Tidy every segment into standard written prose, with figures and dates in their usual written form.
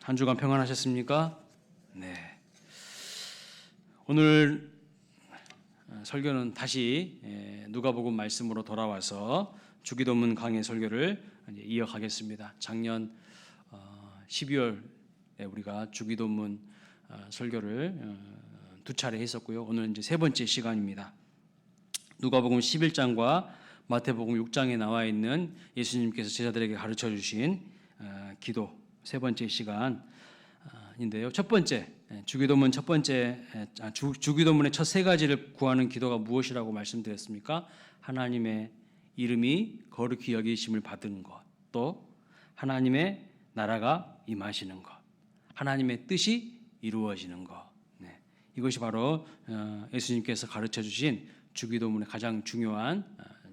한 주간 평안하셨습니까? 네. 오늘 설교는 다시 누가복음 말씀으로 돌아와서 주기도문 강해 설교를 이어가겠습니다. 작년 12월에 우리가 주기도문 설교를 두 차례 했었고요. 오늘 이제 세 번째 시간입니다. 누가복음 11장과 마태복음 6장에 나와 있는 예수님께서 제자들에게 가르쳐 주신 기도 세 번째 시간인데요. 첫 번째 주기도문 첫 번째 주기도문의 첫 세 가지를 구하는 기도가 무엇이라고 말씀드렸습니까? 하나님의 이름이 거룩히 여기심을 받는 것, 또 하나님의 나라가 임하시는 것, 하나님의 뜻이 이루어지는 것. 네. 이것이 바로 예수님께서 가르쳐 주신 주기도문의 가장 중요한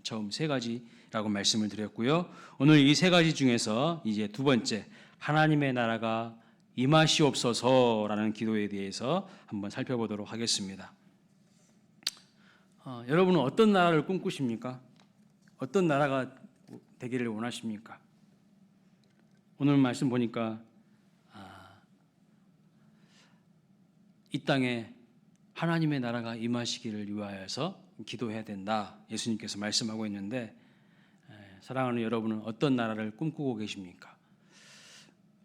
처음 세 가지라고 말씀을 드렸고요. 오늘 이 세 가지 중에서 이제 두 번째 하나님의 나라가 임하시옵소서라는 기도에 대해서 한번 살펴보도록 하겠습니다. 여러분은 어떤 나라를 꿈꾸십니까? 어떤 나라가 되기를 원하십니까? 오늘 말씀 보니까 이 땅에 하나님의 나라가 임하시기를 위하여서 기도해야 된다. 예수님께서 말씀하고 있는데 사랑하는 여러분은 어떤 나라를 꿈꾸고 계십니까?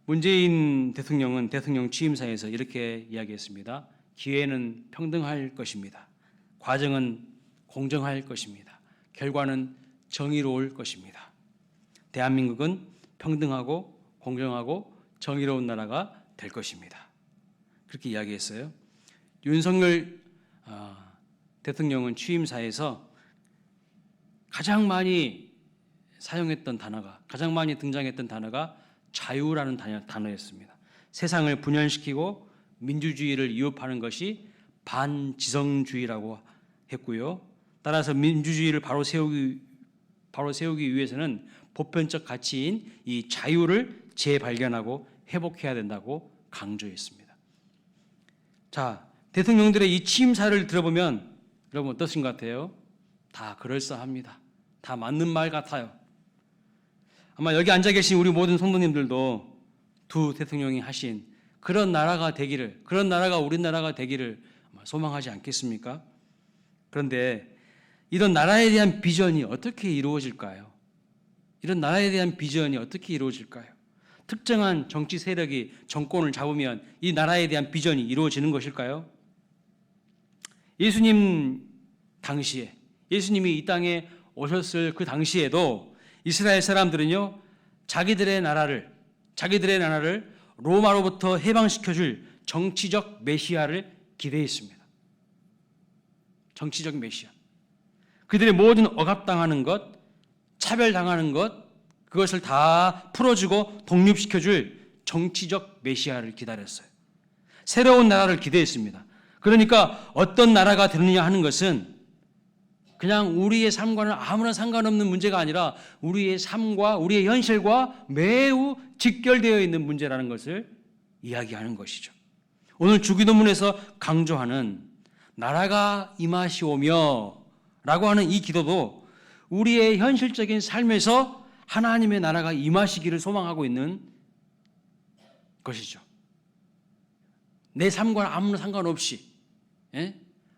문재인 대통령은 대통령 취임사에서 이렇게 이야기했습니다. 기회는 평등할 것입니다. 과정은 공정할 것입니다. 결과는 정의로울 것입니다. 대한민국은 평등하고 공정하고 정의로운 나라가 될 것입니다. 그렇게 이야기했어요. 윤석열 대통령은 취임사에서 가장 많이 사용했던 단어가, 가장 많이 등장했던 단어가 자유라는 단어였습니다. 세상을 분열시키고 민주주의를 위협하는 것이 반지성주의라고 했고요. 따라서 민주주의를 바로 세우기 위해서는 보편적 가치인 이 자유를 재발견하고 회복해야 된다고 강조했습니다. 자, 대통령들의 이 취임사를 들어보면 여러분 어떠신 것 같아요? 다 그럴싸합니다. 다 맞는 말 같아요. 아마 여기 앉아 계신 우리 모든 성도님들도 두 대통령이 하신 그런 나라가 되기를, 그런 나라가 우리나라가 되기를 소망하지 않겠습니까? 그런데 이런 나라에 대한 비전이 어떻게 이루어질까요? 이런 나라에 대한 비전이 어떻게 이루어질까요? 특정한 정치 세력이 정권을 잡으면 이 나라에 대한 비전이 이루어지는 것일까요? 예수님 당시에, 예수님이 이 땅에 오셨을 그 당시에도 이스라엘 사람들은요, 자기들의 나라를 로마로부터 해방시켜줄 정치적 메시아를 기대했습니다. 정치적 메시아. 그들의 모든 억압당하는 것, 차별당하는 것, 그것을 다 풀어주고 독립시켜줄 정치적 메시아를 기다렸어요. 새로운 나라를 기대했습니다. 그러니까 어떤 나라가 되느냐 하는 것은 그냥 우리의 삶과는 아무런 상관없는 문제가 아니라 우리의 삶과 우리의 현실과 매우 직결되어 있는 문제라는 것을 이야기하는 것이죠. 오늘 주기도문에서 강조하는 나라가 임하시오며 라고 하는 이 기도도 우리의 현실적인 삶에서 하나님의 나라가 임하시기를 소망하고 있는 것이죠. 내 삶과 아무런 상관없이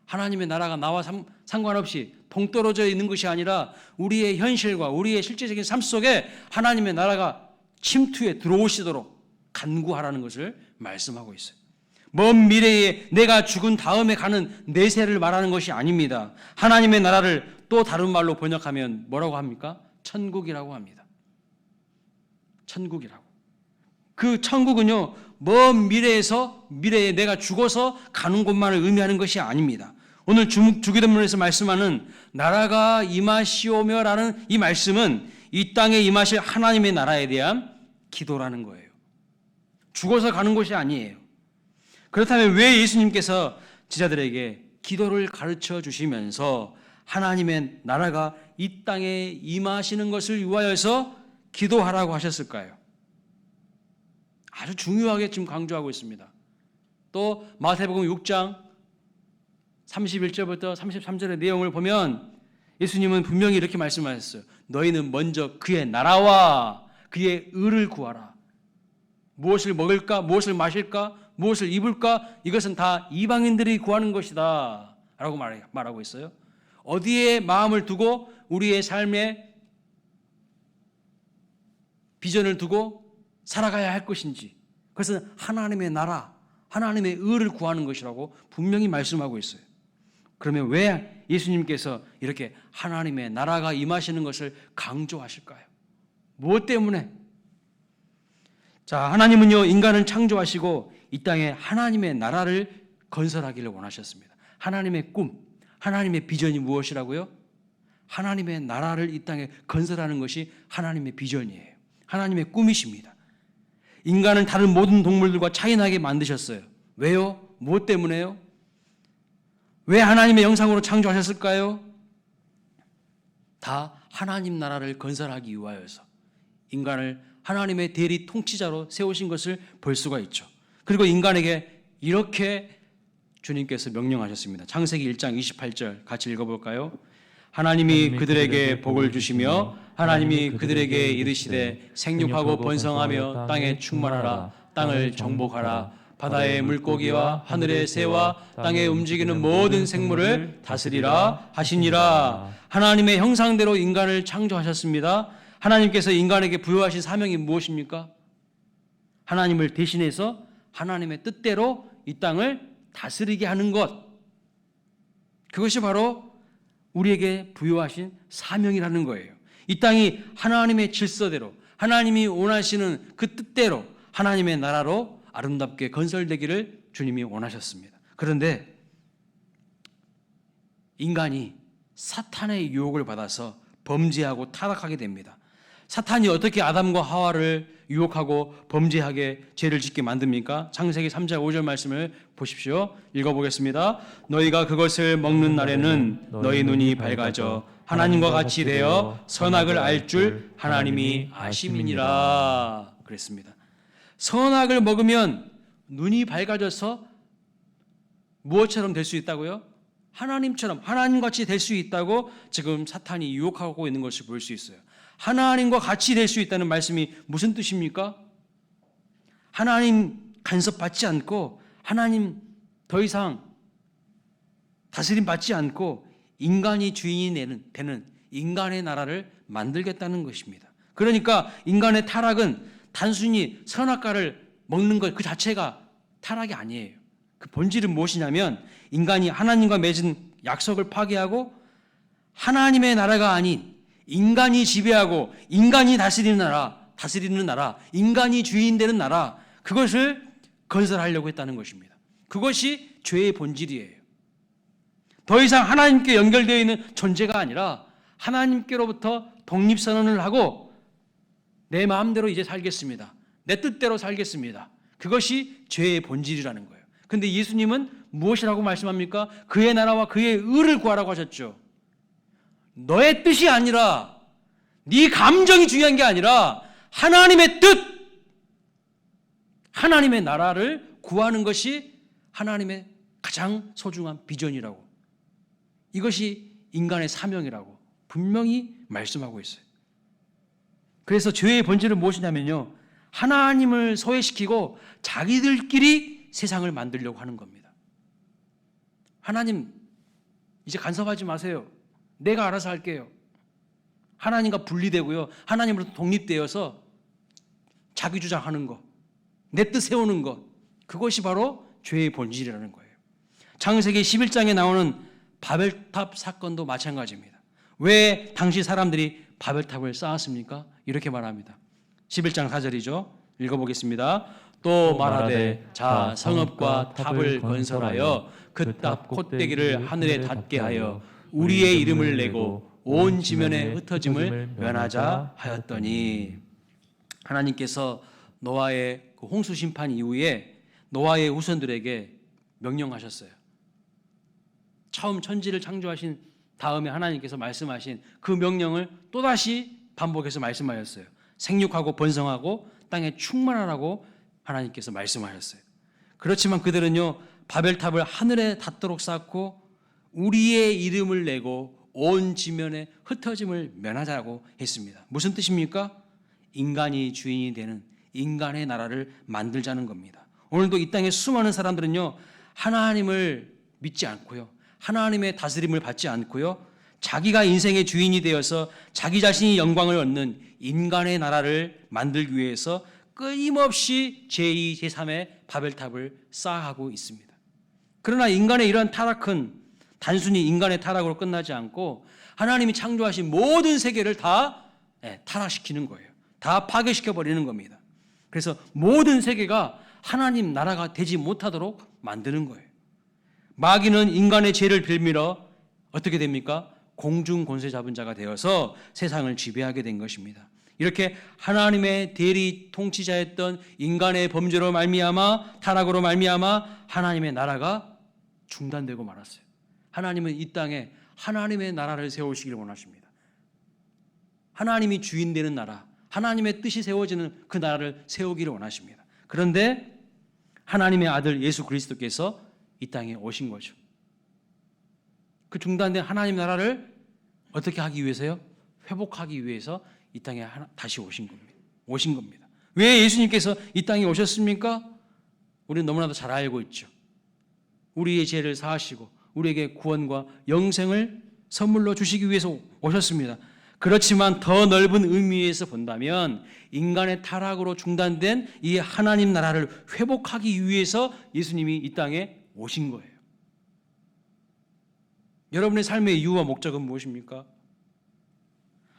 하나님의 나라가 나와 상관없이 동떨어져 있는 것이 아니라 우리의 현실과 우리의 실제적인 삶 속에 하나님의 나라가 침투해 들어오시도록 간구하라는 것을 말씀하고 있어요. 먼 미래에 내가 죽은 다음에 가는 내세를 말하는 것이 아닙니다. 하나님의 나라를 또 다른 말로 번역하면 뭐라고 합니까? 천국이라고 합니다. 천국이라고. 그 천국은요, 먼 미래에 내가 죽어서 가는 곳만을 의미하는 것이 아닙니다. 오늘 주기도문에서 말씀하는 나라가 임하시오며라는 이 말씀은 이 땅에 임하실 하나님의 나라에 대한 기도라는 거예요. 죽어서 가는 곳이 아니에요. 그렇다면 왜 예수님께서 제자들에게 기도를 가르쳐 주시면서 하나님의 나라가 이 땅에 임하시는 것을 위하여서 기도하라고 하셨을까요? 아주 중요하게 지금 강조하고 있습니다. 또 마태복음 6장 31절부터 33절의 내용을 보면 예수님은 분명히 이렇게 말씀하셨어요. 너희는 먼저 그의 나라와 그의 의를 구하라. 무엇을 먹을까? 무엇을 마실까? 무엇을 입을까? 이것은 다 이방인들이 구하는 것이다 라고 말하고 있어요. 어디에 마음을 두고 우리의 삶에 비전을 두고 살아가야 할 것인지, 그것은 하나님의 나라, 하나님의 의를 구하는 것이라고 분명히 말씀하고 있어요. 그러면 왜 예수님께서 이렇게 하나님의 나라가 임하시는 것을 강조하실까요? 무엇 때문에? 자, 하나님은요, 인간을 창조하시고 이 땅에 하나님의 나라를 건설하기를 원하셨습니다. 하나님의 꿈, 하나님의 비전이 무엇이라고요? 하나님의 나라를 이 땅에 건설하는 것이 하나님의 비전이에요. 하나님의 꿈이십니다. 인간은 다른 모든 동물들과 차이나게 만드셨어요. 왜요? 무엇 때문에요? 왜 하나님의 영상으로 창조하셨을까요? 다 하나님 나라를 건설하기 위하여서 인간을 하나님의 대리 통치자로 세우신 것을 볼 수가 있죠. 그리고 인간에게 이렇게 주님께서 명령하셨습니다. 창세기 1장 28절 같이 읽어볼까요? 하나님이 그들에게 복을 주시며 하나님이 그들에게 이르시되 생육하고 번성하며 땅에 충만하라. 땅을 정복하라. 바다의 물고기와 하늘의 새와 땅에 움직이는 모든 생물을 다스리라 하시니라. 하나님의 형상대로 인간을 창조하셨습니다. 하나님께서 인간에게 부여하신 사명이 무엇입니까? 하나님을 대신해서 하나님의 뜻대로 이 땅을 다스리게 하는 것. 그것이 바로 우리에게 부여하신 사명이라는 거예요. 이 땅이 하나님의 질서대로, 하나님이 원하시는 그 뜻대로 하나님의 나라로 아름답게 건설되기를 주님이 원하셨습니다. 그런데 인간이 사탄의 유혹을 받아서 범죄하고 타락하게 됩니다. 사탄이 어떻게 아담과 하와를 유혹하고 범죄하게 죄를 짓게 만듭니까? 창세기 3장 5절 말씀을 보십시오. 읽어보겠습니다. 너희가 그것을 먹는 날에는 너희 눈이 밝아져 하나님과 같이 되어 선악을 알 줄 하나님이 아심이니라 그랬습니다. 선악을 먹으면 눈이 밝아져서 무엇처럼 될 수 있다고요? 하나님처럼, 하나님같이 될 수 있다고 지금 사탄이 유혹하고 있는 것을 볼 수 있어요. 하나님과 같이 될 수 있다는 말씀이 무슨 뜻입니까? 하나님 간섭받지 않고 하나님 더 이상 다스림 받지 않고 인간이 주인이 되는 인간의 나라를 만들겠다는 것입니다. 그러니까 인간의 타락은 단순히 선악과를 먹는 것 그 자체가 타락이 아니에요. 그 본질은 무엇이냐면 인간이 하나님과 맺은 약속을 파괴하고 하나님의 나라가 아닌 인간이 지배하고 인간이 다스리는 나라, 인간이 주인 되는 나라, 그것을 건설하려고 했다는 것입니다. 그것이 죄의 본질이에요. 더 이상 하나님께 연결되어 있는 존재가 아니라 하나님께로부터 독립선언을 하고 내 마음대로 이제 살겠습니다. 내 뜻대로 살겠습니다. 그것이 죄의 본질이라는 거예요. 그런데 예수님은 무엇이라고 말씀합니까? 그의 나라와 그의 의를 구하라고 하셨죠. 너의 뜻이 아니라 네 감정이 중요한 게 아니라 하나님의 뜻, 하나님의 나라를 구하는 것이 하나님의 가장 소중한 비전이라고, 이것이 인간의 사명이라고 분명히 말씀하고 있어요. 그래서 죄의 본질은 무엇이냐면요, 하나님을 소외시키고 자기들끼리 세상을 만들려고 하는 겁니다. 하나님 이제 간섭하지 마세요. 내가 알아서 할게요. 하나님과 분리되고요, 하나님으로부터 독립되어서 자기 주장하는 것, 내 뜻 세우는 것, 그것이 바로 죄의 본질이라는 거예요. 창세기 11장에 나오는 바벨탑 사건도 마찬가지입니다. 왜 당시 사람들이 바벨탑을 쌓았습니까? 이렇게 말합니다. 11장 4절이죠. 읽어보겠습니다. 또 말하되 자 성읍과 탑을 건설하여 그 탑 콧대기를 하늘에 닿게 하여 우리의 이름을 내고 온 지면에 흩어짐을 면하자 하였더니, 하나님께서 노아의 그 홍수 심판 이후에 노아의 후손들에게 명령하셨어요. 처음 천지를 창조하신 다음에 하나님께서 말씀하신 그 명령을 또다시 반복해서 말씀하셨어요. 생육하고 번성하고 땅에 충만하라고 하나님께서 말씀하셨어요. 그렇지만 그들은요, 바벨탑을 하늘에 닿도록 쌓고 우리의 이름을 내고 온 지면에 흩어짐을 면하자고 했습니다. 무슨 뜻입니까? 인간이 주인이 되는 인간의 나라를 만들자는 겁니다. 오늘도 이 땅에 수많은 사람들은요, 하나님을 믿지 않고요, 하나님의 다스림을 받지 않고요, 자기가 인생의 주인이 되어서 자기 자신이 영광을 얻는 인간의 나라를 만들기 위해서 끊임없이 제2, 제3의 바벨탑을 쌓아가고 있습니다. 그러나 인간의 이러한 타락은 단순히 인간의 타락으로 끝나지 않고 하나님이 창조하신 모든 세계를 다 타락시키는 거예요. 다 파괴시켜버리는 겁니다. 그래서 모든 세계가 하나님 나라가 되지 못하도록 만드는 거예요. 마귀는 인간의 죄를 빌미러 어떻게 됩니까? 공중 권세 잡은 자가 되어서 세상을 지배하게 된 것입니다. 이렇게 하나님의 대리 통치자였던 인간의 범죄로 말미암아, 타락으로 말미암아 하나님의 나라가 중단되고 말았어요. 하나님은 이 땅에 하나님의 나라를 세우시기를 원하십니다. 하나님이 주인 되는 나라, 하나님의 뜻이 세워지는 그 나라를 세우기를 원하십니다. 그런데 하나님의 아들 예수 그리스도께서 이 땅에 오신 거죠. 그 중단된 하나님 나라를 어떻게 하기 위해서요? 회복하기 위해서 이 땅에 다시 오신 겁니다. 왜 예수님께서 이 땅에 오셨습니까? 우리는 너무나도 잘 알고 있죠. 우리의 죄를 사하시고 우리에게 구원과 영생을 선물로 주시기 위해서 오셨습니다. 그렇지만 더 넓은 의미에서 본다면 인간의 타락으로 중단된 이 하나님 나라를 회복하기 위해서 예수님이 이 땅에 오신 거예요. 여러분의 삶의 이유와 목적은 무엇입니까?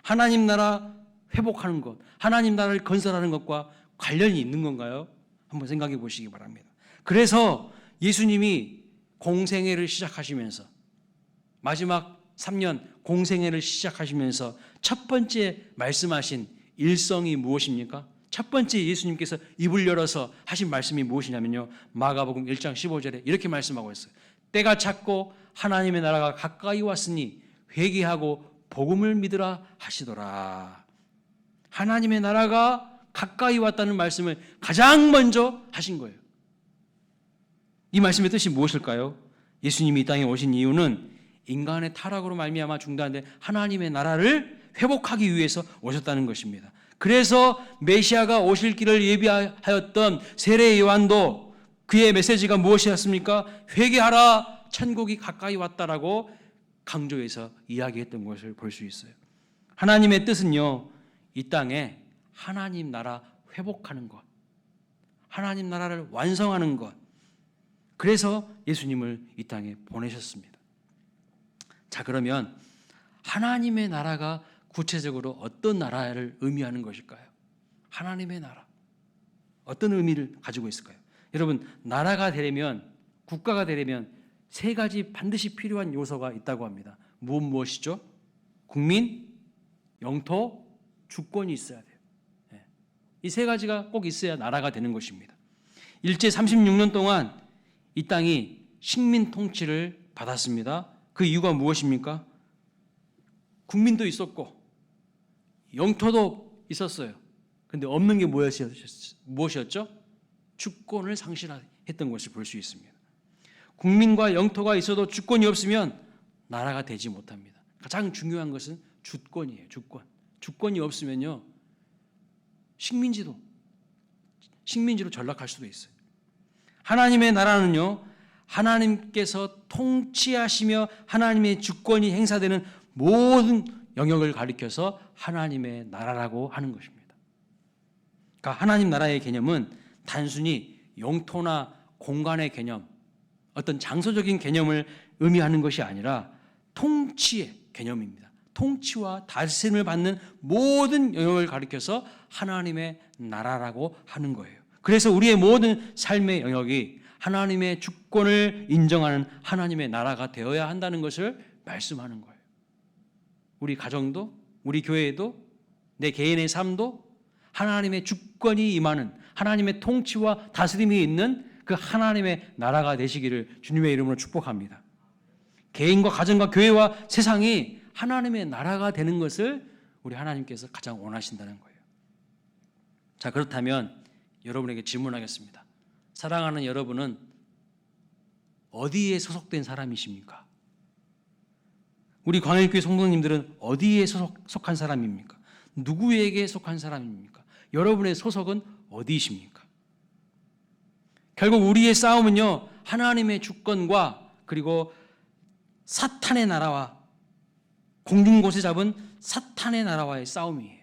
하나님 나라 회복하는 것, 하나님 나라를 건설하는 것과 관련이 있는 건가요? 한번 생각해 보시기 바랍니다. 그래서 예수님이 공생애를 시작하시면서 마지막 3년 공생애를 시작하시면서 첫 번째 말씀하신 일성이 무엇입니까? 첫 번째 예수님께서 입을 열어서 하신 말씀이 무엇이냐면요, 마가복음 1장 15절에 이렇게 말씀하고 있어요. 때가 찼고 하나님의 나라가 가까이 왔으니 회개하고 복음을 믿으라 하시더라. 하나님의 나라가 가까이 왔다는 말씀을 가장 먼저 하신 거예요. 이 말씀의 뜻이 무엇일까요? 예수님이 이 땅에 오신 이유는 인간의 타락으로 말미암아 중단된 하나님의 나라를 회복하기 위해서 오셨다는 것입니다. 그래서 메시아가 오실 길을 예비하였던 세례 요한도 그의 메시지가 무엇이었습니까? 회개하라, 천국이 가까이 왔다라고 강조해서 이야기했던 것을 볼 수 있어요. 하나님의 뜻은요, 이 땅에 하나님 나라 회복하는 것, 하나님 나라를 완성하는 것, 그래서 예수님을 이 땅에 보내셨습니다. 자, 그러면 하나님의 나라가 구체적으로 어떤 나라를 의미하는 것일까요? 하나님의 나라, 어떤 의미를 가지고 있을까요? 여러분, 나라가 되려면, 국가가 되려면 세 가지 반드시 필요한 요소가 있다고 합니다. 무엇이죠? 국민, 영토, 주권이 있어야 돼요. 이 세 가지가 꼭 있어야 나라가 되는 것입니다. 일제 36년 동안 이 땅이 식민 통치를 받았습니다. 그 이유가 무엇입니까? 국민도 있었고 영토도 있었어요. 그런데 없는 게 무엇이었죠? 주권을 상실했던 것을 볼 수 있습니다. 국민과 영토가 있어도 주권이 없으면 나라가 되지 못합니다. 가장 중요한 것은 주권이에요. 주권이 없으면요, 식민지로 전락할 수도 있어요. 하나님의 나라는요, 하나님께서 통치하시며 하나님의 주권이 행사되는 모든 영역을 가리켜서 하나님의 나라라고 하는 것입니다. 그러니까 하나님 나라의 개념은 단순히 영토나 공간의 개념, 어떤 장소적인 개념을 의미하는 것이 아니라 통치의 개념입니다. 통치와 다스림을 받는 모든 영역을 가리켜서 하나님의 나라라고 하는 거예요. 그래서 우리의 모든 삶의 영역이 하나님의 주권을 인정하는 하나님의 나라가 되어야 한다는 것을 말씀하는 거예요. 우리 가정도, 우리 교회도, 내 개인의 삶도 하나님의 주권이 임하는, 하나님의 통치와 다스림이 있는 그 하나님의 나라가 되시기를 주님의 이름으로 축복합니다. 개인과 가정과 교회와 세상이 하나님의 나라가 되는 것을 우리 하나님께서 가장 원하신다는 거예요. 자, 그렇다면 여러분에게 질문하겠습니다. 사랑하는 여러분은 어디에 소속된 사람이십니까? 우리 광일교회 성도님들은 어디에 속한 사람입니까? 누구에게 속한 사람입니까? 여러분의 소속은 어디이십니까? 결국 우리의 싸움은요, 하나님의 주권과 그리고 사탄의 나라와 공중 곳에 잡은 사탄의 나라와의 싸움이에요.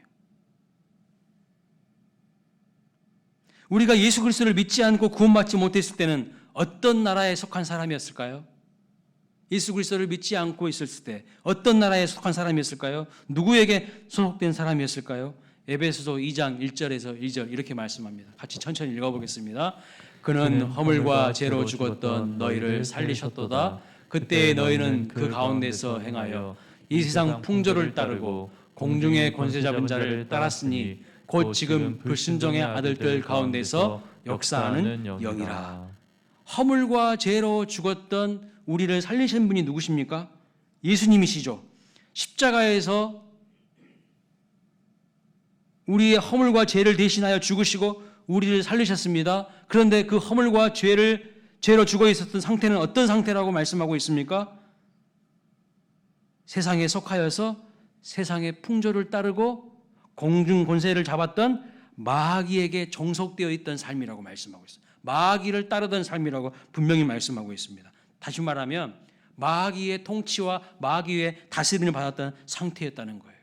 우리가 예수 그리스도를 믿지 않고 구원받지 못했을 때는 어떤 나라에 속한 사람이었을까요? 예수 그리스도를 믿지 않고 있었을 때 어떤 나라에 속한 사람이었을까요? 누구에게 소속된 사람이었을까요? 에베소서 2장 1절에서 2절 이렇게 말씀합니다. 같이 천천히 읽어보겠습니다. 그는 허물과 죄로 죽었던 너희를 살리셨도다. 그때 너희는 그 가운데서 행하여 이 세상 풍조를 따르고 공중의 권세 잡은 자를 따랐으니 곧 지금 불순종의 아들들 가운데서 역사하는 영이라. 허물과 죄로 죽었던 우리를 살리신 분이 누구십니까? 예수님이시죠. 십자가에서 우리의 허물과 죄를 대신하여 죽으시고 우리를 살리셨습니다. 그런데 그 허물과 죄로 죽어 있었던 상태는 어떤 상태라고 말씀하고 있습니까? 세상에 속하여서 세상의 풍조를 따르고 공중 권세를 잡았던 마귀에게 종속되어 있던 삶이라고 말씀하고 있어요. 마귀를 따르던 삶이라고 분명히 말씀하고 있습니다. 다시 말하면 마귀의 통치와 마귀의 다스림을 받았던 상태였다는 거예요.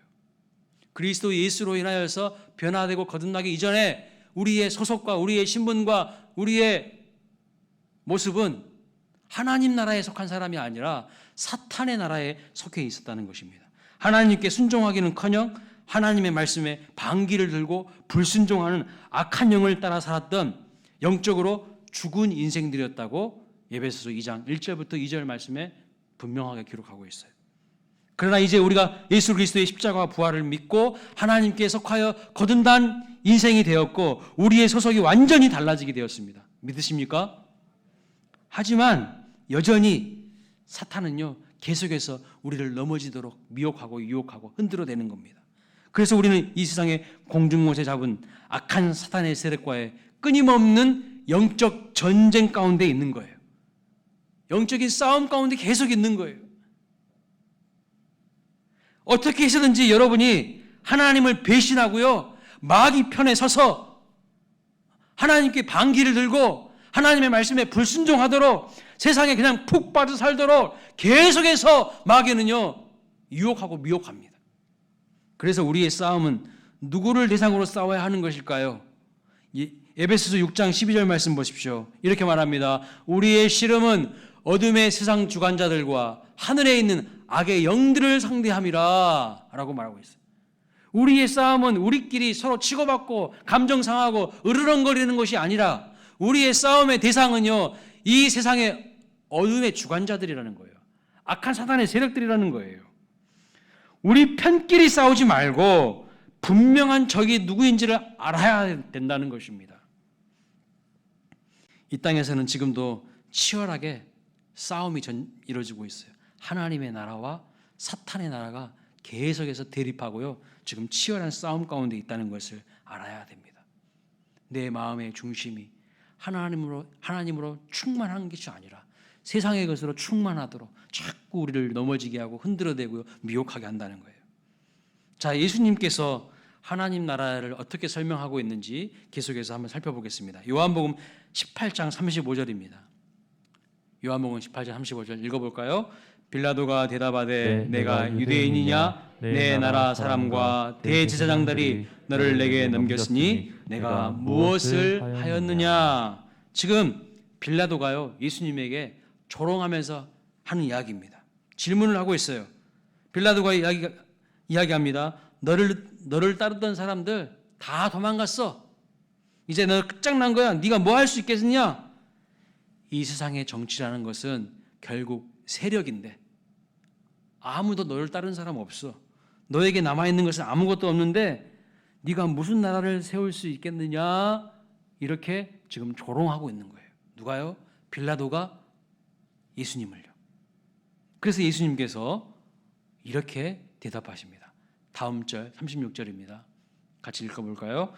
그리스도 예수로 인하여서 변화되고 거듭나기 이전에 우리의 소속과 우리의 신분과 우리의 모습은 하나님 나라에 속한 사람이 아니라 사탄의 나라에 속해 있었다는 것입니다. 하나님께 순종하기는커녕 하나님의 말씀에 반기를 들고 불순종하는 악한 영을 따라 살았던 영적으로 죽은 인생들이었다고 에베소서 2장 1절부터 2절 말씀에 분명하게 기록하고 있어요. 그러나 이제 우리가 예수 그리스도의 십자가와 부활을 믿고 하나님께 속하여 거듭난 인생이 되었고 우리의 소속이 완전히 달라지게 되었습니다. 믿으십니까? 하지만 여전히 사탄은요 계속해서 우리를 넘어지도록 미혹하고 유혹하고 흔들어대는 겁니다. 그래서 우리는 이 세상의 공중곳에 잡은 악한 사탄의 세력과의 끊임없는 영적 전쟁 가운데 있는 거예요. 영적인 싸움 가운데 계속 있는 거예요. 어떻게 해서든지 여러분이 하나님을 배신하고요 마귀 편에 서서 하나님께 반기를 들고 하나님의 말씀에 불순종하도록 세상에 그냥 푹 빠져 살도록 계속해서 마귀는요 유혹하고 미혹합니다. 그래서 우리의 싸움은 누구를 대상으로 싸워야 하는 것일까요? 에베소서 6장 12절 말씀 보십시오. 이렇게 말합니다. 우리의 씨름은 어둠의 세상 주관자들과 하늘에 있는 악의 영들을 상대함이라 라고 말하고 있어요. 우리의 싸움은 우리끼리 서로 치고받고 감정 상하고 으르렁거리는 것이 아니라 우리의 싸움의 대상은요 이 세상의 어둠의 주관자들이라는 거예요. 악한 사탄의 세력들이라는 거예요. 우리 편끼리 싸우지 말고 분명한 적이 누구인지를 알아야 된다는 것입니다. 이 땅에서는 지금도 치열하게 싸움이 이루어지고 있어요. 하나님의 나라와 사탄의 나라가 계속해서 대립하고요. 지금 치열한 싸움 가운데 있다는 것을 알아야 됩니다. 내 마음의 중심이 하나님으로 충만한 것이 아니라 세상의 것으로 충만하도록 자꾸 우리를 넘어지게 하고 흔들어대고 미혹하게 한다는 거예요. 자, 예수님께서 하나님 나라를 어떻게 설명하고 있는지 계속해서 한번 살펴보겠습니다. 요한복음 18장 35절입니다. 요한복음 18장 35절 읽어볼까요? 빌라도가 대답하되 내가 유대인이냐 내 나라 사람과 대제사장들이 너를 내게 넘겼으니 내가 무엇을 하였느냐. 지금 빌라도가요 예수님에게 조롱하면서 하는 이야기입니다. 질문을 하고 있어요. 빌라도가 이야기합니다. 너를 따르던 사람들 다 도망갔어. 이제 너 끝장난 거야. 네가 뭐 할 수 있겠느냐? 이 세상의 정치라는 것은 결국 세력인데 아무도 너를 따르는 사람 없어. 너에게 남아있는 것은 아무것도 없는데 네가 무슨 나라를 세울 수 있겠느냐? 이렇게 지금 조롱하고 있는 거예요. 누가요? 빌라도가 예수님을요. 그래서 예수님께서 이렇게 대답하십니다. 다음 절 36절입니다. 같이 읽어볼까요?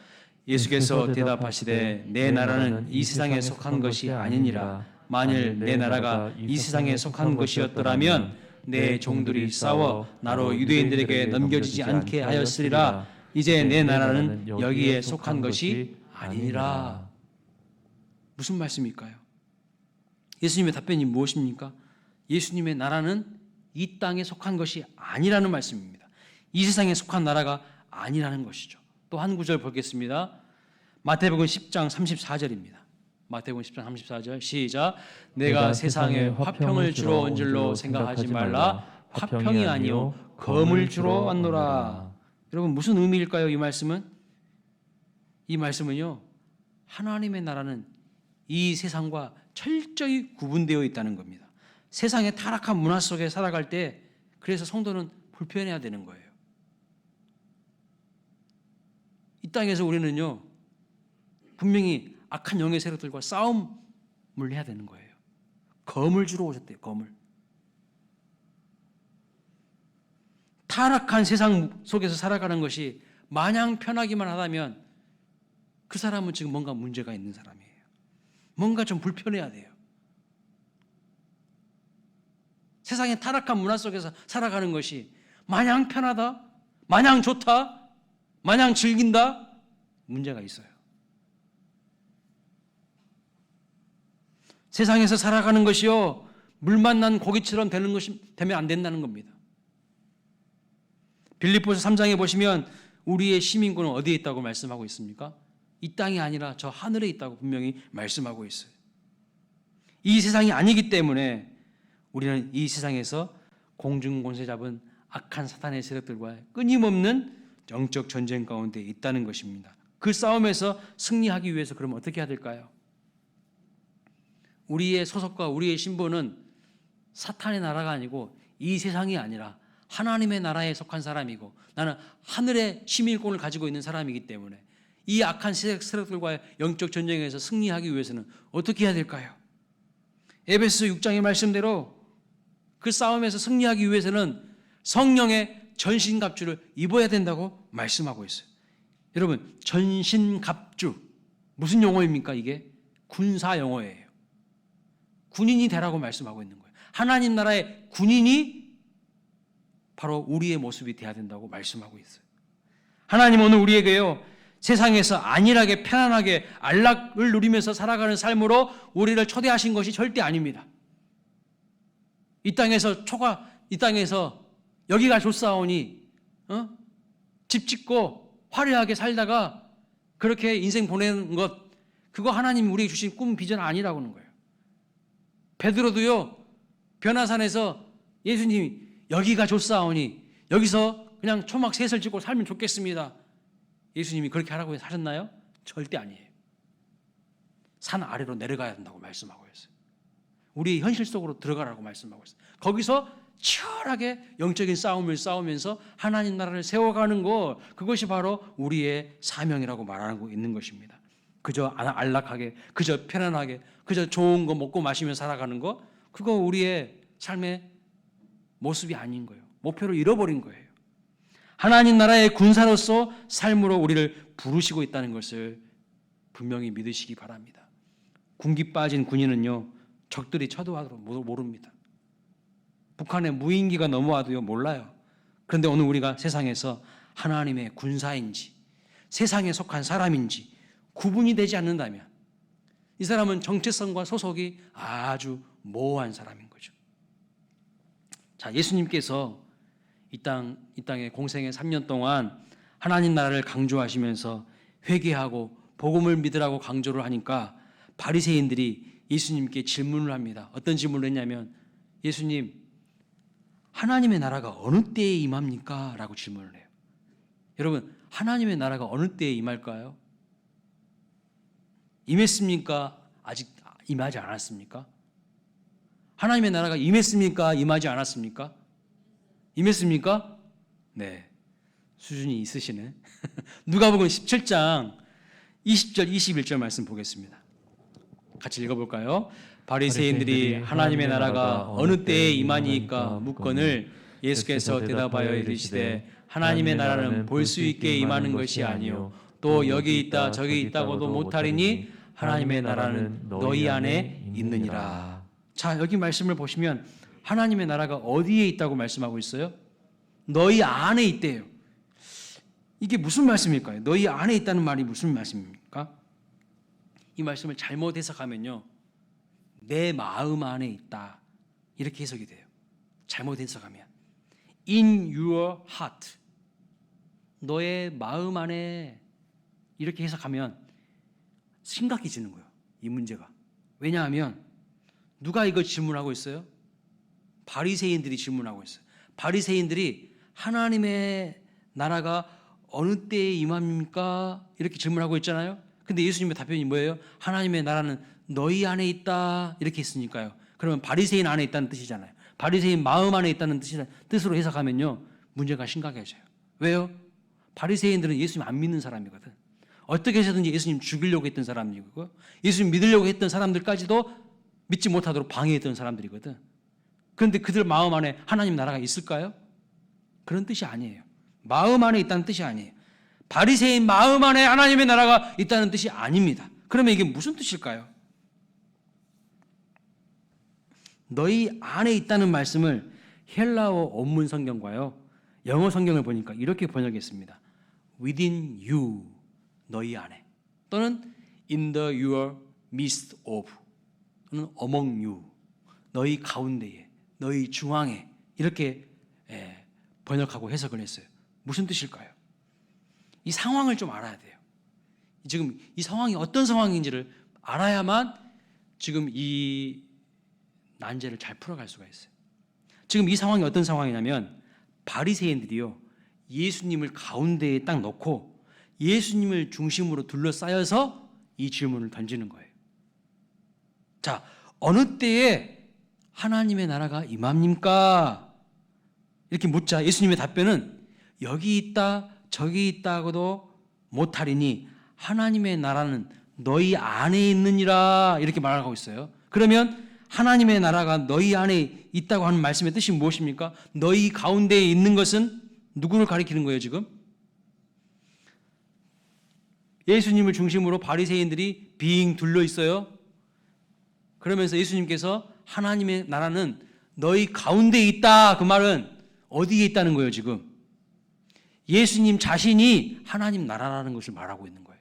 예수께서 대답하시되 내 나라는 이 세상에 속한 것이 아니니라. 만일 내 나라가 이 세상에 속한 것이었더라면 내 종들이 싸워 나로 유대인들에게 넘겨지지 않게 하였으리라. 이제 내 나라는 여기에 속한 것이 아니라. 무슨 말씀일까요? 예수님의 답변이 무엇입니까? 예수님의 나라는 이 땅에 속한 것이 아니라는 말씀입니다. 이 세상에 속한 나라가 아니라는 것이죠. 또 한 구절 보겠습니다. 마태복음 10장 34절입니다. 마태복음 10장 34절 시작. 내가 세상에 화평을 주러 온 줄로 생각하지 말라. 화평이 아니요 검을 주러 왔노라. 여러분 무슨 의미일까요? 이 말씀은? 이 말씀은요, 하나님의 나라는 이 세상과 철저히 구분되어 있다는 겁니다. 세상의 타락한 문화 속에 살아갈 때 그래서 성도는 불편해야 되는 거예요. 이 땅에서 우리는요, 분명히 악한 영의 세력들과 싸움을 해야 되는 거예요. 검을 주러 오셨대요. 검을. 타락한 세상 속에서 살아가는 것이 마냥 편하기만 하다면 그 사람은 지금 뭔가 문제가 있는 사람이에요. 뭔가 좀 불편해야 돼요. 세상의 타락한 문화 속에서 살아가는 것이 마냥 편하다, 마냥 좋다, 마냥 즐긴다, 문제가 있어요. 세상에서 살아가는 것이요, 물 만난 고기처럼 되면 안 된다는 겁니다. 빌립보서 3장에 보시면 우리의 시민권은 어디에 있다고 말씀하고 있습니까? 이 땅이 아니라 저 하늘에 있다고 분명히 말씀하고 있어요. 이 세상이 아니기 때문에 우리는 이 세상에서 공중권세 잡은 악한 사탄의 세력들과 끊임없는 영적 전쟁 가운데 있다는 것입니다. 그 싸움에서 승리하기 위해서 그러면 어떻게 해야 될까요? 우리의 소속과 우리의 신분은 사탄의 나라가 아니고 이 세상이 아니라 하나님의 나라에 속한 사람이고 나는 하늘의 시민권을 가지고 있는 사람이기 때문에 이 악한 세력들과의 영적 전쟁에서 승리하기 위해서는 어떻게 해야 될까요? 에베소 6장의 말씀대로 그 싸움에서 승리하기 위해서는 성령의 전신갑주를 입어야 된다고 말씀하고 있어요. 여러분, 전신갑주 무슨 용어입니까? 이게 군사 용어예요. 군인이 되라고 말씀하고 있는 거예요. 하나님 나라의 군인이 바로 우리의 모습이 돼야 된다고 말씀하고 있어요. 하나님 오늘 우리에게요, 세상에서 안일하게 편안하게 안락을 누리면서 살아가는 삶으로 우리를 초대하신 것이 절대 아닙니다. 이 땅에서 여기가 좋사오니 집 짓고 화려하게 살다가 그렇게 인생 보내는 것, 그거 하나님 우리에게 주신 꿈 비전 아니라고 하는 거예요. 베드로도요, 변화산에서 예수님이 여기가 좋사오니 여기서 그냥 초막 셋을 짓고 살면 좋겠습니다. 예수님이 그렇게 하라고 하셨나요? 절대 아니에요. 산 아래로 내려가야 된다고 말씀하고 있어요. 우리의 현실 속으로 들어가라고 말씀하고 있어요. 거기서 치열하게 영적인 싸움을 싸우면서 하나님 나라를 세워가는 것, 그것이 바로 우리의 사명이라고 말하고 있는 것입니다. 그저 안락하게, 그저 편안하게, 그저 좋은 거 먹고 마시며 살아가는 것, 그거 우리의 삶의 모습이 아닌 거예요. 목표를 잃어버린 거예요. 하나님 나라의 군사로서 삶으로 우리를 부르시고 있다는 것을 분명히 믿으시기 바랍니다. 군기 빠진 군인은요, 적들이 쳐들어와도 모릅니다. 북한에 무인기가 넘어와도요, 몰라요. 그런데 오늘 우리가 세상에서 하나님의 군사인지 세상에 속한 사람인지 구분이 되지 않는다면 이 사람은 정체성과 소속이 아주 모호한 사람인 거죠. 자, 예수님께서 이 땅의 공생의 3년 동안 하나님 나라를 강조하시면서 회개하고 복음을 믿으라고 강조를 하니까 바리새인들이 예수님께 질문을 합니다. 어떤 질문을 했냐면, 예수님, 하나님의 나라가 어느 때에 임합니까? 라고 질문을 해요. 여러분, 하나님의 나라가 어느 때에 임할까요? 임했습니까? 아직 임하지 않았습니까? 하나님의 나라가 임했습니까? 임하지 않았습니까? 임했습니까? 네, 수준이 있으시네. 누가복음 17장 20절 21절 말씀 보겠습니다. 같이 읽어볼까요? 바리새인들이 하나님의 나라가 어느 때에 임하니까 묻거늘 예수께서 대답하여 이르시되 하나님의 나라는 볼 수 있게 임하는 것이 아니요 또 여기 있다 저기 있다고도 못하리니 하나님의 나라는 너희 안에 있느니라. 자, 여기 말씀을 보시면 하나님의 나라가 어디에 있다고 말씀하고 있어요? 너희 안에 있대요. 이게 무슨 말씀일까요? 너희 안에 있다는 말이 무슨 말씀입니까? 이 말씀을 잘못 해석하면요, 내 마음 안에 있다 이렇게 해석이 돼요. 잘못 해석하면 in your heart, 너의 마음 안에 이렇게 해석하면 심각해지는 거예요, 이 문제가. 왜냐하면 누가 이걸 질문하고 있어요? 바리새인들이 질문하고 있어요. 바리새인들이 하나님의 나라가 어느 때에 임합니까? 이렇게 질문하고 있잖아요. 근데 예수님의 답변이 뭐예요? 하나님의 나라는 너희 안에 있다 이렇게 했으니까요. 그러면 바리새인 안에 있다는 뜻이잖아요. 바리새인 마음 안에 있다는 뜻으로 해석하면요, 문제가 심각해져요. 왜요? 바리새인들은 예수님 안 믿는 사람이거든. 어떻게 해서든지 예수님 죽이려고 했던 사람이고, 예수님 믿으려고 했던 사람들까지도 믿지 못하도록 방해했던 사람들이거든. 그런데 그들 마음 안에 하나님 나라가 있을까요? 그런 뜻이 아니에요. 마음 안에 있다는 뜻이 아니에요. 바리새인 마음 안에 하나님의 나라가 있다는 뜻이 아닙니다. 그러면 이게 무슨 뜻일까요? 너희 안에 있다는 말씀을 헬라어 원문 성경과요, 영어 성경을 보니까 이렇게 번역했습니다. within you, 너희 안에, 또는 in the your midst of, 또는 among you, 너희 가운데에, 너희 중앙에, 이렇게 번역하고 해석을 했어요. 무슨 뜻일까요? 이 상황을 좀 알아야 돼요. 지금 이 상황이 어떤 상황인지를 알아야만 지금 이 난제를 잘 풀어갈 수가 있어요. 지금 이 상황이 어떤 상황이냐면, 바리새인들이요, 예수님을 가운데에 딱 놓고 예수님을 중심으로 둘러싸여서 이 질문을 던지는 거예요. 자, 어느 때에 하나님의 나라가 임합니까? 이렇게 묻자 예수님의 답변은 여기 있다 저기 있다고도 못하리니 하나님의 나라는 너희 안에 있느니라, 이렇게 말하고 있어요. 그러면 하나님의 나라가 너희 안에 있다고 하는 말씀의 뜻이 무엇입니까? 너희 가운데에 있는 것은 누구를 가리키는 거예요, 지금? 예수님을 중심으로 바리새인들이 빙 둘러 있어요. 그러면서 예수님께서 하나님의 나라는 너희 가운데에 있다, 그 말은 어디에 있다는 거예요, 지금? 예수님 자신이 하나님 나라라는 것을 말하고 있는 거예요.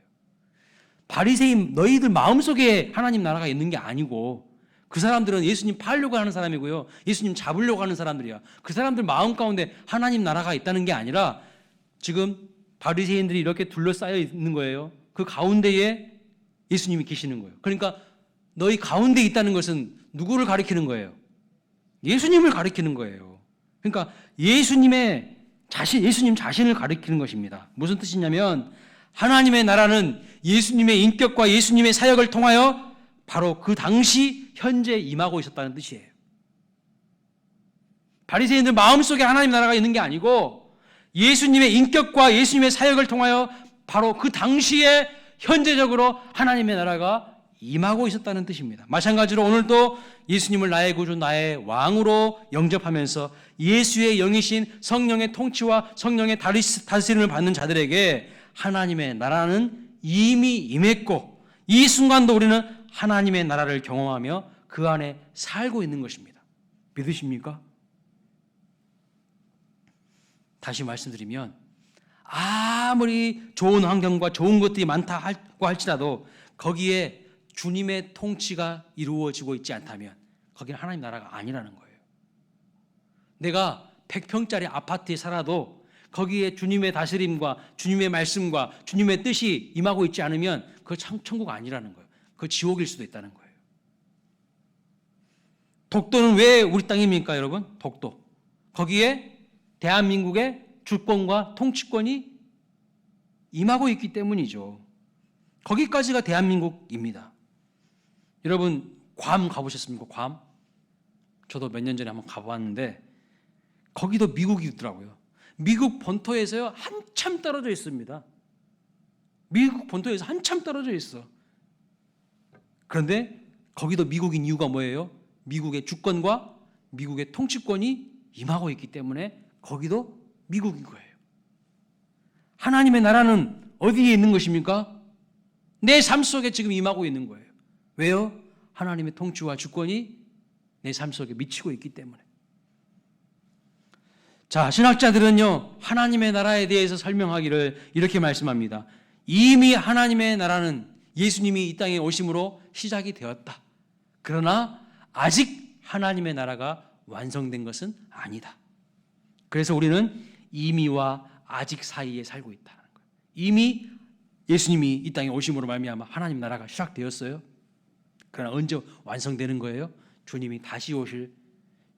바리새인 너희들 마음속에 하나님 나라가 있는 게 아니고, 그 사람들은 예수님 팔려고 하는 사람이고요, 예수님 잡으려고 하는 사람들이야. 그 사람들 마음 가운데 하나님 나라가 있다는 게 아니라 지금 바리새인들이 이렇게 둘러싸여 있는 거예요. 그 가운데에 예수님이 계시는 거예요. 그러니까 너희 가운데 있다는 것은 누구를 가리키는 거예요? 예수님을 가리키는 거예요. 그러니까 예수님 자신을 가리키는 것입니다. 무슨 뜻이냐면, 하나님의 나라는 예수님의 인격과 예수님의 사역을 통하여 바로 그 당시 현재 임하고 있었다는 뜻이에요. 바리새인들 마음속에 하나님 나라가 있는 게 아니고, 예수님의 인격과 예수님의 사역을 통하여 바로 그 당시에 현재적으로 하나님의 나라가 임하고 있었다는 뜻입니다. 마찬가지로 오늘도 예수님을 나의 구주, 나의 왕으로 영접하면서 예수의 영이신 성령의 통치와 성령의 다스림을 받는 자들에게 하나님의 나라는 이미 임했고, 이 순간도 우리는 하나님의 나라를 경험하며 그 안에 살고 있는 것입니다. 믿으십니까? 다시 말씀드리면, 아무리 좋은 환경과 좋은 것들이 많다고 할지라도 거기에 주님의 통치가 이루어지고 있지 않다면 거기는 하나님 나라가 아니라는 거예요. 내가 100평짜리 아파트에 살아도 거기에 주님의 다스림과 주님의 말씀과 주님의 뜻이 임하고 있지 않으면 그거 천국 아니라는 거예요. 그거 지옥일 수도 있다는 거예요. 독도는 왜 우리 땅입니까, 여러분? 독도. 거기에 대한민국의 주권과 통치권이 임하고 있기 때문이죠. 거기까지가 대한민국입니다. 여러분, 괌 가보셨습니까? 괌? 저도 몇 년 전에 한번 가봤는데 거기도 미국이 있더라고요. 미국 본토에서요, 한참 떨어져 있습니다. 미국 본토에서 한참 떨어져 있어. 그런데 거기도 미국인 이유가 뭐예요? 미국의 주권과 미국의 통치권이 임하고 있기 때문에 거기도 미국인 거예요. 하나님의 나라는 어디에 있는 것입니까? 내 삶 속에 지금 임하고 있는 거예요. 왜요? 하나님의 통치와 주권이 내 삶 속에 미치고 있기 때문에. 자, 신학자들은요, 하나님의 나라에 대해서 설명하기를 이렇게 말씀합니다. 이미 하나님의 나라는 예수님이 이 땅에 오심으로 시작이 되었다. 그러나 아직 하나님의 나라가 완성된 것은 아니다. 그래서 우리는 이미와 아직 사이에 살고 있다는 거예요. 이미 예수님이 이 땅에 오심으로 말미암아 하나님 나라가 시작되었어요. 그러나 언제 완성되는 거예요? 주님이 다시 오실,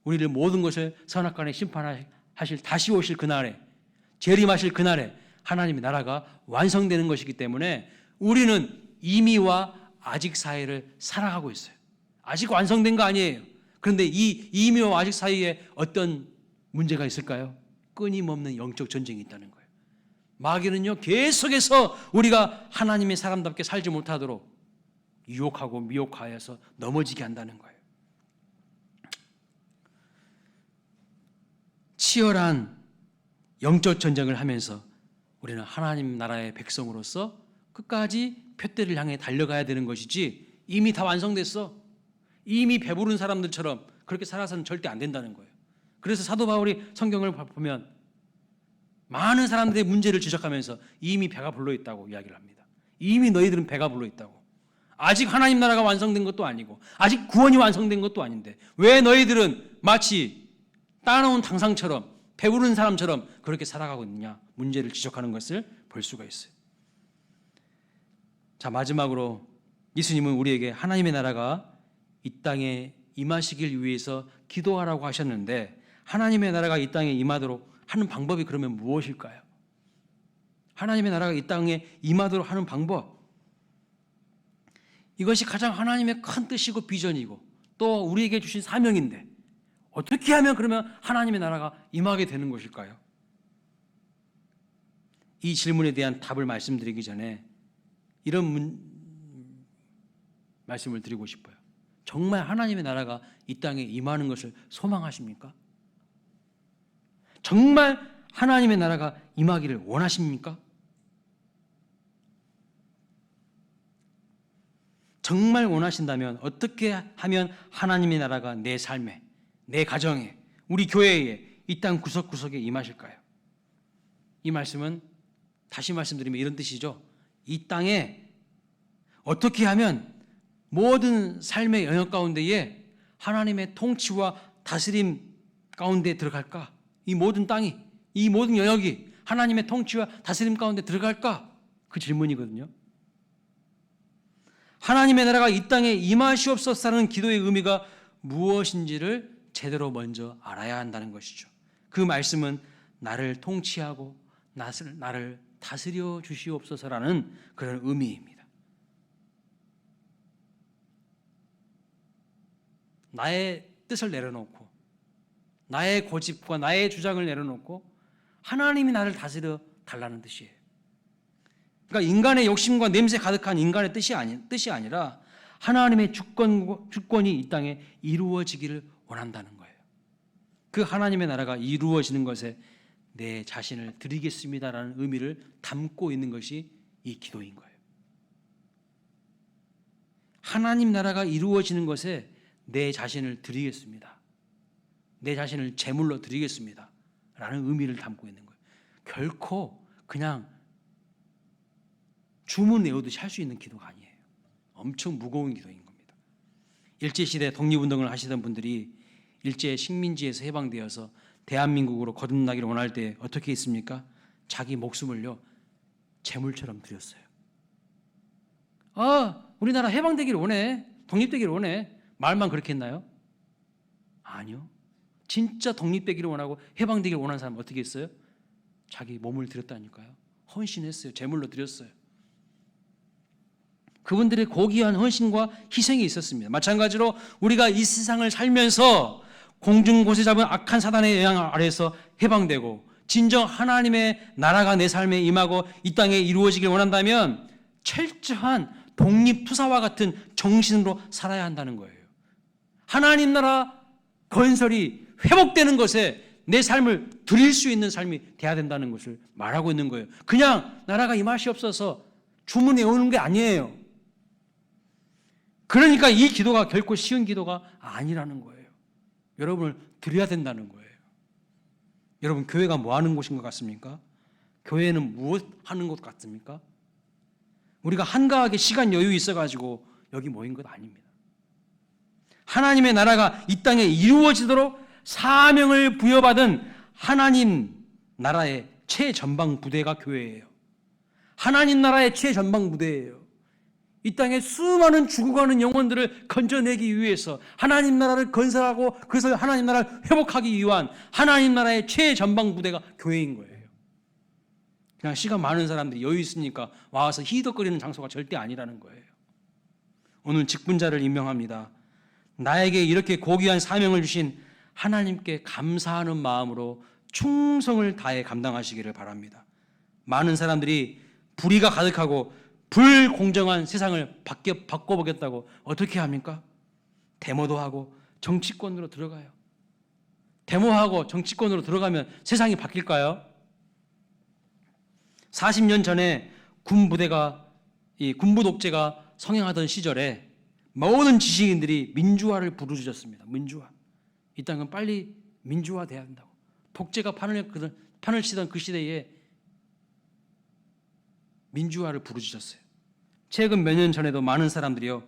우리를 모든 것을 선악간에 심판하실 다시 오실 그날에, 재림하실 그날에 하나님의 나라가 완성되는 것이기 때문에 우리는 이미와 아직 사이를 살아가고 있어요. 아직 완성된 거 아니에요. 그런데 이 이미와 아직 사이에 어떤 문제가 있을까요? 끊임없는 영적 전쟁이 있다는 거예요. 마귀는요, 계속해서 우리가 하나님의 사람답게 살지 못하도록 유혹하고 미혹하여서 넘어지게 한다는 거예요. 치열한 영적 전쟁을 하면서 우리는 하나님 나라의 백성으로서 끝까지 표대를 향해 달려가야 되는 것이지, 이미 다 완성됐어, 이미 배부른 사람들처럼 그렇게 살아서는 절대 안 된다는 거예요. 그래서 사도 바울이 성경을 보면 많은 사람들의 문제를 지적하면서 이미 배가 불러 있다고 이야기를 합니다. 이미 너희들은 배가 불러 있다고. 아직 하나님 나라가 완성된 것도 아니고 아직 구원이 완성된 것도 아닌데 왜 너희들은 마치 따놓은 당상처럼 배부른 사람처럼 그렇게 살아가고 있느냐, 문제를 지적하는 것을 볼 수가 있어요. 자, 마지막으로 예수님은 우리에게 하나님의 나라가 이 땅에 임하시길 위해서 기도하라고 하셨는데, 하나님의 나라가 이 땅에 임하도록 하는 방법이 그러면 무엇일까요? 하나님의 나라가 이 땅에 임하도록 하는 방법, 이것이 가장 하나님의 큰 뜻이고 비전이고 또 우리에게 주신 사명인데, 어떻게 하면 그러면 하나님의 나라가 임하게 되는 것일까요? 이 질문에 대한 답을 말씀드리기 전에 이런 말씀을 드리고 싶어요. 정말 하나님의 나라가 이 땅에 임하는 것을 소망하십니까? 정말 하나님의 나라가 임하기를 원하십니까? 정말 원하신다면 어떻게 하면 하나님의 나라가 내 삶에, 내 가정에, 우리 교회에, 이 땅 구석구석에 임하실까요? 이 말씀은 다시 말씀드리면 이런 뜻이죠. 이 땅에 어떻게 하면 모든 삶의 영역 가운데에 하나님의 통치와 다스림 가운데 들어갈까? 이 모든 땅이, 이 모든 영역이 하나님의 통치와 다스림 가운데 들어갈까? 그 질문이거든요. 하나님의 나라가 이 땅에 임하시옵소서라는 기도의 의미가 무엇인지를 제대로 먼저 알아야 한다는 것이죠. 그 말씀은 나를 통치하고 나를 다스려 주시옵소서라는 그런 의미입니다. 나의 뜻을 내려놓고 나의 고집과 나의 주장을 내려놓고 하나님이 나를 다스려 달라는 뜻이에요. 그러니까 인간의 욕심과 냄새 가득한 인간의 뜻이 아니라 하나님의 주권이 이 땅에 이루어지기를 원한다는 거예요. 그 하나님의 나라가 이루어지는 것에 내 자신을 드리겠습니다라는 의미를 담고 있는 것이 이 기도인 거예요. 하나님 나라가 이루어지는 것에 내 자신을 드리겠습니다. 내 자신을 제물로 드리겠습니다 라는 의미를 담고 있는 거예요. 결코 그냥 주문 외우듯이 할 수 있는 기도가 아니에요. 엄청 무거운 기도인 겁니다. 일제시대 독립운동을 하시던 분들이 일제 식민지에서 해방되어서 대한민국으로 거듭나기를 원할 때 어떻게 했습니까? 자기 목숨을요 제물처럼 드렸어요. 우리나라 해방되기를 원해, 독립되기를 원해. 말만 그렇게 했나요? 아니요. 진짜 독립되기를 원하고 해방되기를 원하는 사람은 어떻게 했어요? 자기 몸을 드렸다니까요. 헌신했어요. 제물로 드렸어요. 그분들의 고귀한 헌신과 희생이 있었습니다. 마찬가지로 우리가 이 세상을 살면서 공중곳에 잡은 악한 사단의 영향 아래에서 해방되고 진정 하나님의 나라가 내 삶에 임하고 이 땅에 이루어지길 원한다면 철저한 독립투사와 같은 정신으로 살아야 한다는 거예요. 하나님 나라 건설이 회복되는 것에 내 삶을 드릴 수 있는 삶이 돼야 된다는 것을 말하고 있는 거예요. 그냥 나라가 임하시옵소서 주문 외우는 게 아니에요. 그러니까 이 기도가 결코 쉬운 기도가 아니라는 거예요. 여러분을 드려야 된다는 거예요. 여러분, 교회가 뭐 하는 곳인 것 같습니까? 교회는 무엇 하는 것 같습니까? 우리가 한가하게 시간 여유 있어가지고 여기 모인 것 아닙니다. 하나님의 나라가 이 땅에 이루어지도록 사명을 부여받은 하나님 나라의 최전방 부대가 교회예요. 하나님 나라의 최전방 부대예요. 이 땅에 수많은 죽어가는 영혼들을 건져내기 위해서 하나님 나라를 건설하고 그래서 하나님 나라를 회복하기 위한 하나님 나라의 최전방 부대가 교회인 거예요. 그냥 시간 많은 사람들이 여유 있으니까 와서 히덕거리는 장소가 절대 아니라는 거예요. 오늘 직분자를 임명합니다. 나에게 이렇게 고귀한 사명을 주신 하나님께 감사하는 마음으로 충성을 다해 감당하시기를 바랍니다. 많은 사람들이 불의가 가득하고 불공정한 세상을 바꿔보겠다고 어떻게 합니까? 데모도 하고 정치권으로 들어가요. 데모하고 정치권으로 들어가면 세상이 바뀔까요? 40년 전에 군부 독재가 성행하던 시절에 모든 지식인들이 민주화를 부르짖었습니다. 민주화. 이 땅은 빨리 민주화돼야 한다고. 독재가 판을 치던 그 시대에 민주화를 부르짖었어요. 최근 몇 년 전에도 많은 사람들이요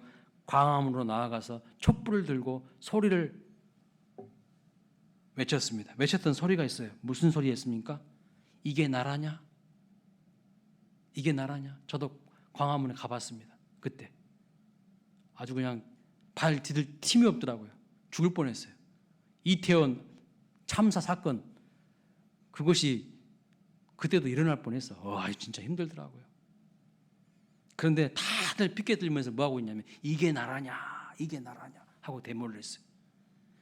광화문으로 나아가서 촛불을 들고 소리를 외쳤습니다. 외쳤던 소리가 있어요. 무슨 소리였습니까? 이게 나라냐? 이게 나라냐? 저도 광화문에 가봤습니다. 그때 아주 그냥 발 디딜 틈이 없더라고요. 죽을 뻔했어요. 이태원 참사 사건 그것이 그때도 일어날 뻔했어. 진짜 힘들더라고요. 그런데 다들 피켓 들면서 뭐 하고 있냐면 이게 나라냐, 이게 나라냐 하고 데모를 했어요.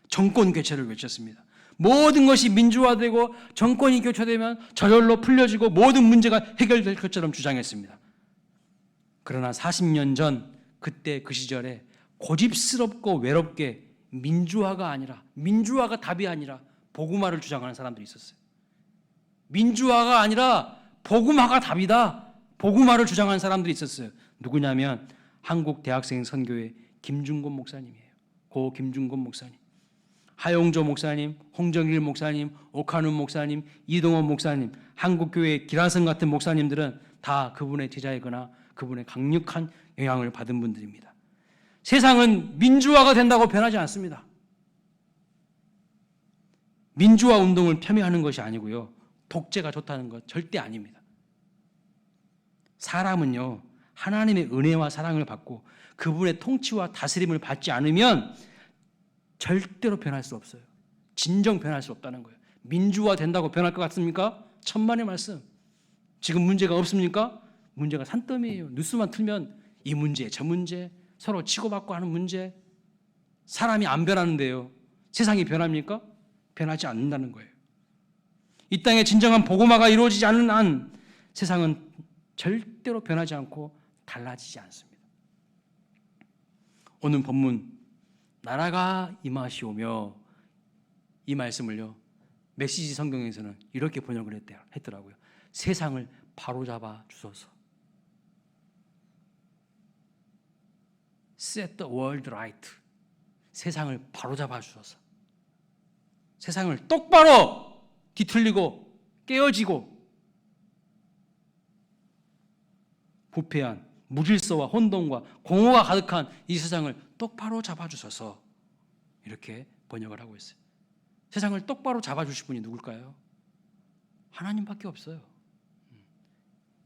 정권 교체를 외쳤습니다. 모든 것이 민주화되고 정권이 교체되면 저절로 풀려지고 모든 문제가 해결될 것처럼 주장했습니다. 그러나 40년 전 그때 그 시절에 고집스럽고 외롭게 민주화가 답이 아니라 복음화를 주장하는 사람들이 있었어요. 민주화가 아니라 복음화가 답이다. 복음화를 주장하는 사람들이 있었어요. 누구냐면 한국 대학생 선교회 김중곤 목사님이에요. 고 김중곤 목사님. 하용조 목사님, 홍정일 목사님, 오카눈 목사님, 이동원 목사님, 한국교회 기라성 같은 목사님들은 다 그분의 제자이거나 그분의 강력한 영향을 받은 분들입니다. 세상은 민주화가 된다고 변하지 않습니다. 민주화 운동을 폄훼하는 것이 아니고요. 독재가 좋다는 것 절대 아닙니다. 사람은요, 하나님의 은혜와 사랑을 받고 그분의 통치와 다스림을 받지 않으면 절대로 변할 수 없어요. 진정 변할 수 없다는 거예요. 민주화 된다고 변할 것 같습니까? 천만의 말씀. 지금 문제가 없습니까? 문제가 산더미예요. 뉴스만 틀면 이 문제, 저 문제, 서로 치고받고 하는 문제. 사람이 안 변하는데요. 세상이 변합니까? 변하지 않는다는 거예요. 이 땅에 진정한 복음화가 이루어지지 않는 한 세상은 절대로 변하지 않고 달라지지 않습니다. 오늘 본문 나라가 임하시오며 이 말씀을요 메시지 성경에서는 이렇게 번역을 했더라고요. 세상을 바로잡아 주소서. Set the world right. 세상을 바로잡아 주소서. 세상을 똑바로 뒤틀리고 깨어지고 부패한 무질서와 혼돈과 공허가 가득한 이 세상을 똑바로 잡아주셔서 이렇게 번역을 하고 있어요. 세상을 똑바로 잡아주실 분이 누굴까요? 하나님밖에 없어요.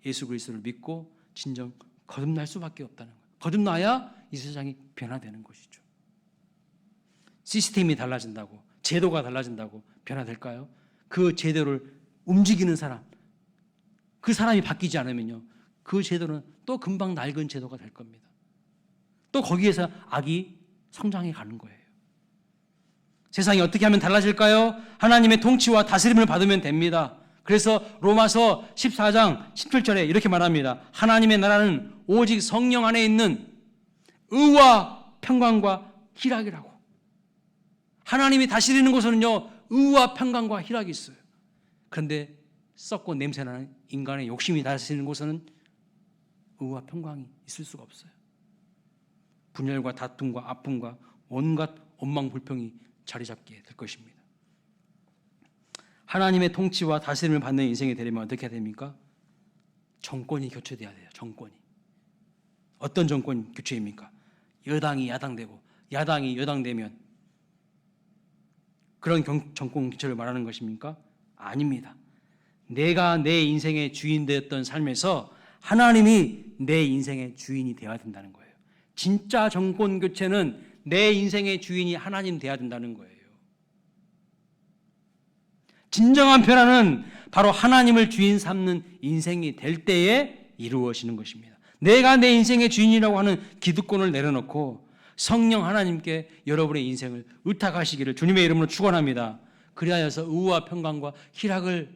예수 그리스도를 믿고 진정 거듭날 수밖에 없다는 거예요. 거듭나야 이 세상이 변화되는 것이죠. 시스템이 달라진다고, 제도가 달라진다고 변화될까요? 그 제도를 움직이는 사람, 그 사람이 바뀌지 않으면요, 그 제도는 또 금방 낡은 제도가 될 겁니다. 또 거기에서 악이 성장해 가는 거예요. 세상이 어떻게 하면 달라질까요? 하나님의 통치와 다스림을 받으면 됩니다. 그래서 로마서 14장 17절에 이렇게 말합니다. 하나님의 나라는 오직 성령 안에 있는 의와 평강과 희락이라고. 하나님이 다스리는 곳에는요, 의와 평강과 희락이 있어요. 그런데 썩고 냄새나는 인간의 욕심이 다스리는 곳에는 의와 평강이 있을 수가 없어요. 분열과 다툼과 아픔과 온갖 원망불평이 자리 잡게 될 것입니다. 하나님의 통치와 다스림을 받는 인생이 되려면 어떻게 해야 됩니까? 정권이 교체돼야 돼요. 정권이. 어떤 정권 교체입니까? 여당이 야당되고 야당이 여당되면 그런 정권 교체를 말하는 것입니까? 아닙니다. 내가 내 인생의 주인 되었던 삶에서 하나님이 내 인생의 주인이 되어야 된다는 거예요. 진짜 정권 교체는 내 인생의 주인이 하나님 되어야 된다는 거예요. 진정한 변화는 바로 하나님을 주인 삼는 인생이 될 때에 이루어지는 것입니다. 내가 내 인생의 주인이라고 하는 기득권을 내려놓고 성령 하나님께 여러분의 인생을 의탁하시기를 주님의 이름으로 축원합니다. 그리하여서 의와 평강과 희락을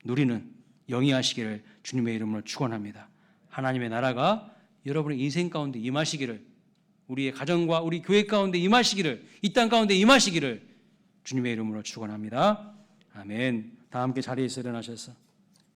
누리는 영이 하시기를 주님의 이름으로 축원합니다. 하나님의 나라가 여러분의 인생 가운데 임하시기를, 우리의 가정과 우리 교회 가운데 임하시기를, 이 땅 가운데 임하시기를 주님의 이름으로 축원합니다. 아멘. 다 함께 자리에서 일어나셔서